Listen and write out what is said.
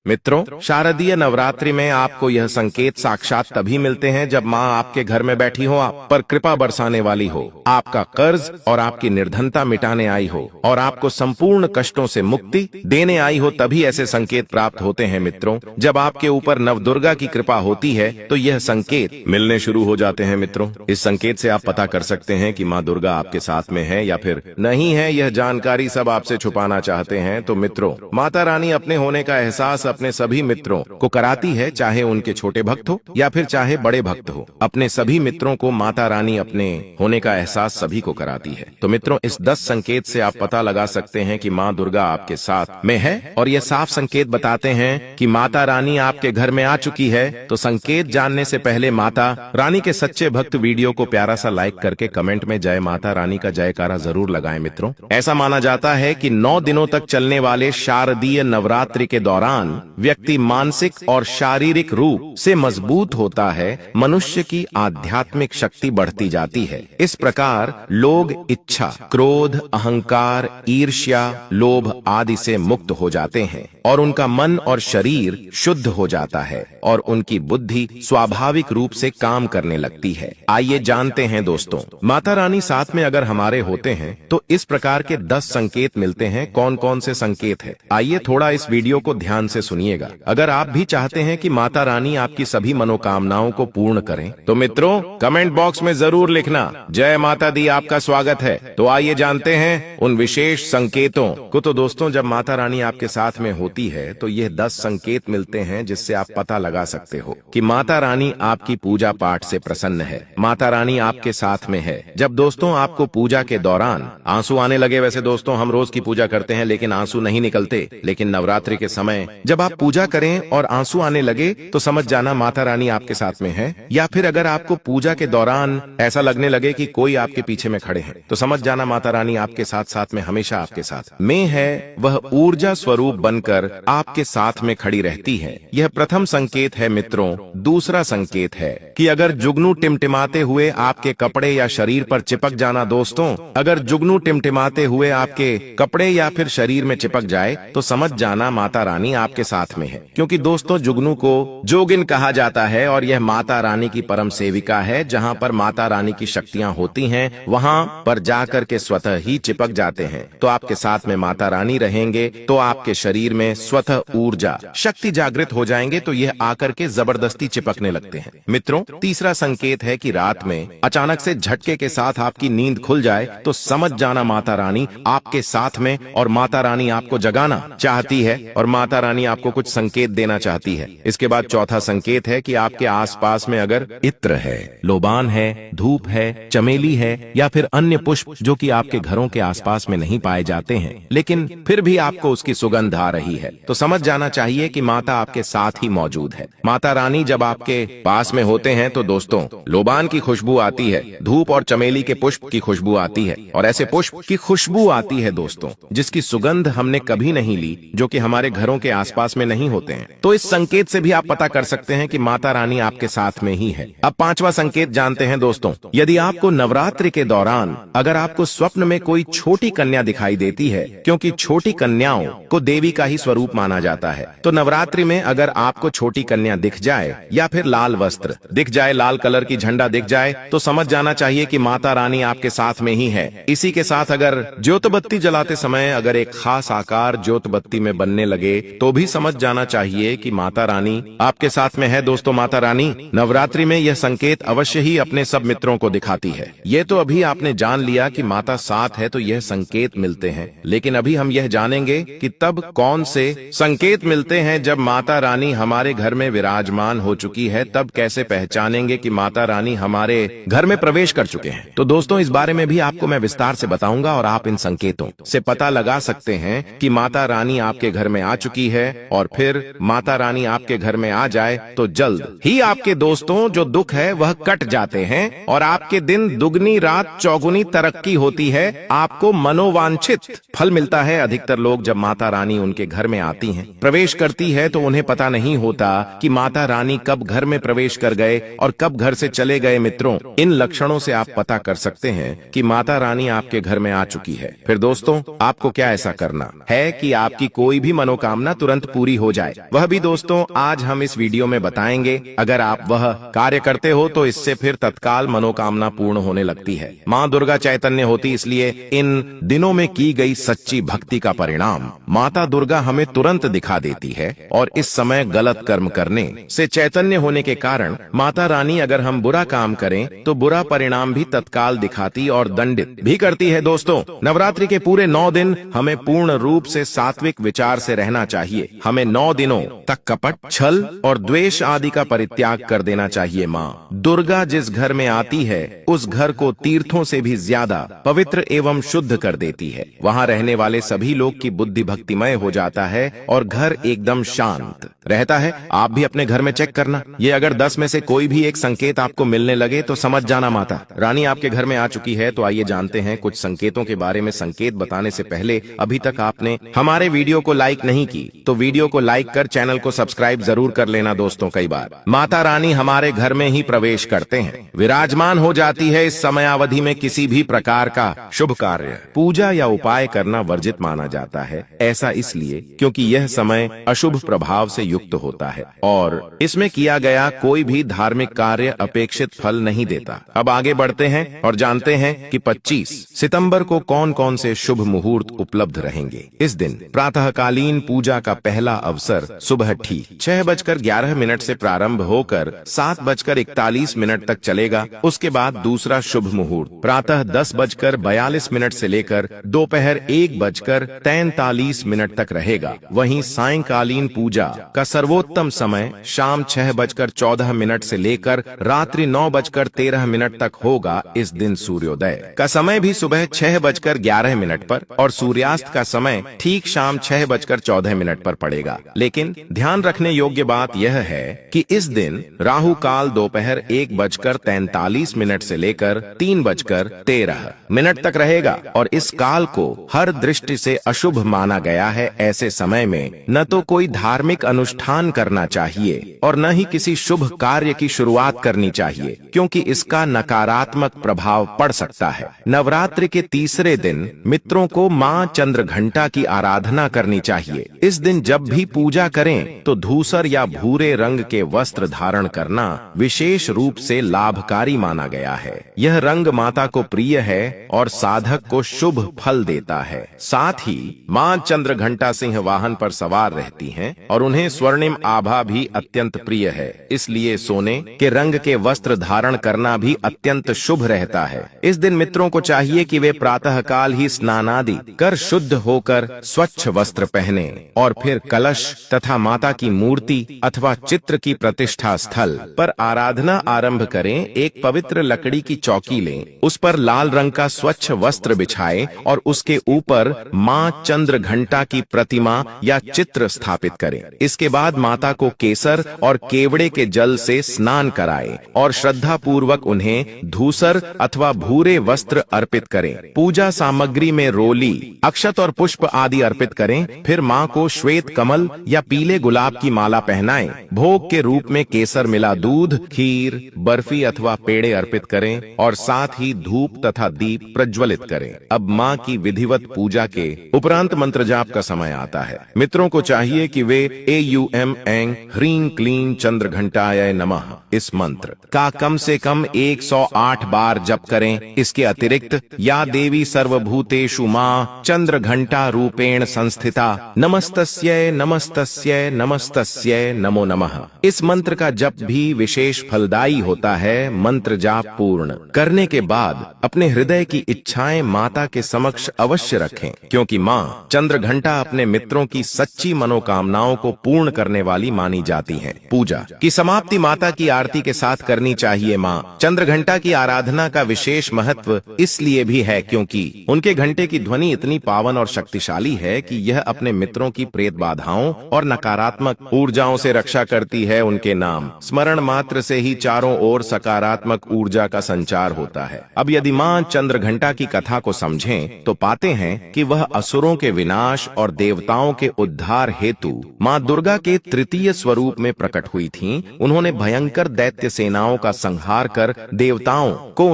मित्रों, शारदीय नवरात्रि में आपको यह संकेत साक्षात तभी मिलते हैं जब माँ आपके घर में बैठी हो, आप पर कृपा बरसाने वाली हो, आपका कर्ज और आपकी निर्धनता मिटाने आई हो और आपको संपूर्ण कष्टों से मुक्ति देने आई हो। तभी ऐसे संकेत प्राप्त होते हैं। मित्रों, जब आपके ऊपर नवदुर्गा की कृपा होती है तो यह संकेत मिलने शुरू हो जाते हैं। मित्रों, इस संकेत से आप पता कर सकते हैं कि माँ दुर्गा आपके साथ में है या फिर नहीं है। यह जानकारी सब आपसे छुपाना चाहते हैं। तो मित्रों, माता रानी अपने होने का एहसास अपने सभी मित्रों को कराती है, चाहे उनके छोटे भक्त हो या फिर चाहे बड़े भक्त हो। अपने सभी मित्रों को माता रानी अपने होने का एहसास सभी को कराती है। तो मित्रों, इस 10 संकेत से आप पता लगा सकते हैं कि माँ दुर्गा आपके साथ में है और ये साफ संकेत बताते हैं कि माता रानी आपके घर में आ चुकी है। तो संकेत जानने से पहले माता रानी के सच्चे भक्त वीडियो को प्यारा सा लाइक करके कमेंट में जय माता रानी का जयकारा जरूर लगाएं। मित्रों, ऐसा माना जाता है कि 9 दिनों तक चलने वाले शारदीय नवरात्रि के दौरान व्यक्ति मानसिक और शारीरिक रूप से मजबूत होता है, मनुष्य की आध्यात्मिक शक्ति बढ़ती जाती है। इस प्रकार लोग इच्छा, क्रोध, अहंकार, ईर्ष्या, लोभ आदि से मुक्त हो जाते हैं और उनका मन और शरीर शुद्ध हो जाता है और उनकी बुद्धि स्वाभाविक रूप से काम करने लगती है। आइए जानते हैं दोस्तों, माता रानी साथ में अगर हमारे होते हैं तो इस प्रकार के 10 संकेत मिलते हैं। कौन कौन से संकेत है, आइए थोड़ा इस वीडियो को ध्यान से सुनिएगा। अगर आप भी चाहते हैं कि माता रानी आपकी सभी मनोकामनाओं को पूर्ण करें तो मित्रों कमेंट बॉक्स में जरूर लिखना जय माता दी, आपका स्वागत है। तो आइए जानते हैं उन विशेष संकेतों को। तो दोस्तों, जब माता रानी आपके साथ में होती है तो यह 10 संकेत मिलते हैं जिससे आप पता लगा सकते हो कि माता रानी आपकी पूजा पाठ से प्रसन्न है, माता रानी आपके साथ में है। जब दोस्तों आपको पूजा के दौरान आंसू आने लगे, वैसे दोस्तों हम रोज की पूजा करते हैं लेकिन आंसू नहीं निकलते, लेकिन नवरात्रि के समय जब आप पूजा करें और आंसू आने लगे तो समझ जाना माता रानी आपके साथ में है। या फिर अगर आपको पूजा के दौरान ऐसा लगने लगे कि कोई आपके पीछे में खड़े हैं तो समझ जाना माता रानी आपके साथ साथ में, हमेशा आपके साथ में है। वह ऊर्जा स्वरूप बनकर आपके साथ में खड़ी रहती है। यह प्रथम संकेत है। मित्रों, दूसरा संकेत है कि अगर जुगनू टिमटिमाते हुए आपके कपड़े या शरीर पर चिपक जाना। दोस्तों, अगर जुगनू टिमटिमाते हुए आपके कपड़े या फिर शरीर में चिपक जाए तो समझ जाना माता रानी आपके साथ में है। क्योंकि दोस्तों जुगनू को जोगिन कहा जाता है और यह माता रानी की परम सेविका है। जहां पर माता रानी की शक्तियां होती हैं वहां पर जाकर के स्वतः ही चिपक जाते हैं। तो आपके साथ में माता रानी रहेंगे तो आपके शरीर में स्वतः ऊर्जा, शक्ति जागृत हो जाएंगे तो यह आकर के जबरदस्ती चिपकने लगते हैं। मित्रों, तीसरा संकेत है कि रात में अचानक से झटके के साथ आपकी नींद खुल जाए तो समझ जाना माता रानी आपके साथ में और माता रानी आपको जगाना चाहती है और माता रानी आपको कुछ संकेत देना चाहती है। इसके बाद चौथा संकेत है कि आपके आसपास में अगर इत्र है, लोबान है, धूप है, चमेली है या फिर अन्य पुष्प जो कि आपके घरों के आसपास में नहीं पाए जाते हैं लेकिन फिर भी आपको उसकी सुगंध आ रही है तो समझ जाना चाहिए कि माता आपके साथ ही मौजूद है। माता रानी जब आपके पास में होते हैं तो दोस्तों लोबान की खुशबू आती है, धूप और चमेली के पुष्प की खुशबू आती है और ऐसे पुष्प की खुशबू आती है दोस्तों जिसकी सुगंध हमने कभी नहीं ली, जो कि हमारे घरों के आसपास में नहीं होते हैं। तो इस संकेत से भी आप पता कर सकते हैं कि माता रानी आपके साथ में ही है। अब पांचवा संकेत जानते हैं दोस्तों। यदि आपको नवरात्रि के दौरान अगर आपको स्वप्न में कोई छोटी कन्या दिखाई देती है, क्योंकि छोटी कन्याओं को देवी का ही स्वरूप माना जाता है, तो नवरात्रि में अगर आपको छोटी कन्या दिख जाए या फिर लाल वस्त्र दिख जाए, लाल कलर की झंडा दिख जाए तो समझ जाना चाहिए कि माता रानी आपके साथ में ही है। इसी के साथ अगर ज्योत बत्ती जलाते समय अगर एक खास आकार ज्योत बत्ती में बनने लगे तो भी समझ जाना चाहिए कि माता रानी आपके साथ में है। दोस्तों, माता रानी नवरात्रि में यह संकेत अवश्य ही अपने सब मित्रों को दिखाती है। ये तो अभी आपने जान लिया कि माता साथ है तो यह संकेत मिलते हैं, लेकिन अभी हम यह जानेंगे कि तब कौन से संकेत मिलते हैं जब माता रानी हमारे घर में विराजमान हो चुकी है। तब कैसे पहचानेंगे कि माता रानी हमारे घर में प्रवेश कर चुके हैं। तो दोस्तों, इस बारे में भी आपको मैं विस्तार से बताऊंगा और आप इन संकेतों से पता लगा सकते हैं कि माता रानी आपके घर में आ चुकी है। और फिर माता रानी आपके घर में आ जाए तो जल्द ही आपके दोस्तों जो दुख है वह कट जाते हैं और आपके दिन दुगनी रात चौगुनी तरक्की होती है, आपको मनोवांछित फल मिलता है। अधिकतर लोग जब माता रानी उनके घर में आती हैं, प्रवेश करती है, तो उन्हें पता नहीं होता कि माता रानी कब घर में प्रवेश कर गए और कब घर से चले गए। मित्रों, इन लक्षणों से आप पता कर सकते हैं कि माता रानी आपके घर में आ चुकी है। फिर दोस्तों, आपको क्या ऐसा करना है कि आपकी कोई भी मनोकामना तुरंत पूरी हो जाए, वह भी दोस्तों आज हम इस वीडियो में बताएंगे। अगर आप वह कार्य करते हो तो इससे फिर तत्काल मनोकामना पूर्ण होने लगती है। माँ दुर्गा चैतन्य होती, इसलिए इन दिनों में की गई सच्ची भक्ति का परिणाम माता दुर्गा हमें तुरंत दिखा देती है। और इस समय गलत कर्म करने से चैतन्य होने के कारण माता रानी अगर हम बुरा काम करें तो बुरा परिणाम भी तत्काल दिखाती और दंडित भी करती है। दोस्तों, नवरात्रि के पूरे 9 दिन हमें पूर्ण रूप से सात्विक विचार से रहना चाहिए। हमें 9 दिनों तक कपट, छल और द्वेष आदि का परित्याग कर देना चाहिए। माँ दुर्गा जिस घर में आती है उस घर को तीर्थों से भी ज्यादा पवित्र एवं शुद्ध कर देती है। वहाँ रहने वाले सभी लोग की बुद्धि भक्तिमय हो जाता है और घर एकदम शांत रहता है। आप भी अपने घर में चेक करना, ये अगर 10 में से कोई भी एक संकेत आपको मिलने लगे तो समझ जाना माता रानी आपके घर में आ चुकी है। तो आइए जानते हैं कुछ संकेतों के बारे में। संकेत बताने से पहले अभी तक आपने हमारे वीडियो को लाइक नहीं की तो वीडियो को लाइक कर चैनल को सब्सक्राइब जरूर कर लेना। दोस्तों, कई बार माता रानी हमारे घर में ही प्रवेश करते हैं, विराजमान हो जाती है। इस समयावधि में किसी भी प्रकार का शुभ कार्य, पूजा या उपाय करना वर्जित माना जाता है। ऐसा इसलिए क्योंकि यह समय अशुभ प्रभाव से युक्त होता है और इसमें किया गया कोई भी धार्मिक कार्य अपेक्षित फल नहीं देता। अब आगे बढ़ते हैं और जानते हैं कि 25 सितंबर को कौन कौन से शुभ मुहूर्त उपलब्ध रहेंगे। इस दिन प्रातःकालीन पूजा का पहला अवसर सुबह ठीक 6:11 से प्रारंभ होकर 7:41 तक चलेगा। उसके बाद दूसरा शुभ मुहूर्त प्रातः 10:42 से लेकर दोपहर 1:43 तक रहेगा। वहीं सायंकालीन पूजा का सर्वोत्तम समय शाम 6:14 से लेकर रात्रि 9:13 तक होगा। इस दिन सूर्योदय का समय भी सुबह 6:11 पर और सूर्यास्त का समय ठीक शाम 6:14 पर पड़ेगा। लेकिन ध्यान रखने योग्य बात यह है कि इस दिन राहु काल दोपहर 1:43 से लेकर 3:13 तक रहेगा और इस काल को हर दृष्टि से अशुभ माना गया है। ऐसे समय में न तो कोई धार्मिक अनुष्ठान करना चाहिए और न ही किसी शुभ कार्य की शुरुआत करनी चाहिए, क्योंकि इसका नकारात्मक प्रभाव पड़ सकता है। नवरात्रि के तीसरे दिन मित्रों को मां चंद्रघंटा की आराधना करनी चाहिए। इस दिन जब भी पूजा करें तो धूसर या भूरे रंग के वस्त्र धारण करना विशेष रूप से लाभकारी माना गया है। यह रंग माता को प्रिय है और साधक को शुभ फल देता है। साथ ही मां चंद्रघंटा सिंह वाहन पर सवार रहती हैं और उन्हें स्वर्णिम आभा भी अत्यंत प्रिय है। इसलिए सोने के रंग के वस्त्र धारण करना भी अत्यंत शुभ रहता है। इस दिन मित्रों को चाहिए कि वे प्रातःकाल ही स्नान आदि कर शुद्ध होकर स्वच्छ वस्त्र पहने और फिर कलश तथा माता की मूर्ति अथवा चित्र की प्रतिष्ठा स्थल पर आराधना आरंभ करें। एक पवित्र लकड़ी की चौकी लें, उस पर लाल रंग का स्वच्छ वस्त्र बिछाएं और उसके ऊपर मां चंद्रघंटा की प्रतिमा या चित्र स्थापित करें। इसके बाद माता को केसर और केवड़े के जल से स्नान कराएं और श्रद्धा पूर्वक उन्हें धूसर अथवा भूरे वस्त्र अर्पित करें। पूजा सामग्री में रोली, अक्षत और पुष्प आदि अर्पित करें। फिर मां को श्वेत कमल या पीले गुलाब की माला पहनाएं। भोग के रूप में केसर मिला दूध, खीर, बर्फी अथवा पेड़े अर्पित करें और साथ ही धूप तथा दीप प्रज्वलित करें। अब मां की विधिवत पूजा के उपरांत मंत्र जाप का समय आता है। मित्रों को चाहिए कि वे AUM ऐं ह्रीं क्लीं चंद्रघंटाय नमः इस मंत्र का कम से कम 108 बार जप करें। इसके अतिरिक्त या देवी सर्वभूतेषु मां चंद्रघंटा रूपेण संस्थिता नमस्तस्यै नमस्तस्यै नमस्तस्यै नमो नमः इस मंत्र का जप भी विशेष फलदायी होता है। मंत्र जाप पूर्ण करने के बाद अपने हृदय की इच्छाएं माता के समक्ष अवश्य रखें, क्योंकि मां चंद्रघंटा अपने मित्रों की सच्ची मनोकामनाओं को पूर्ण करने वाली मानी जाती हैं। पूजा की समाप्ति माता की आरती के साथ करनी चाहिए। मां चंद्रघंटा की आराधना का विशेष महत्व इसलिए भी है क्योंकि उनके घंटे की ध्वनि इतनी पावन और शक्तिशाली है कि यह अपने मित्रों की प्रेत बाधाओं और नकारात्मक ऊर्जाओं से रक्षा करती है। उनके नाम स्मरण मात्र से ही चारों ओर सकारात्मक ऊर्जा का संचार होता है। अब यदि मां चंद्रघंटा की कथा को समझें तो पाते हैं कि वह असुरों के विनाश और देवताओं देवताओं के उद्धार हेतु मां दुर्गा के तृतीय स्वरूप में प्रकट हुई थीं। उन्होंने भयंकर दैत्य सेनाओं का संहार कर देवताओं को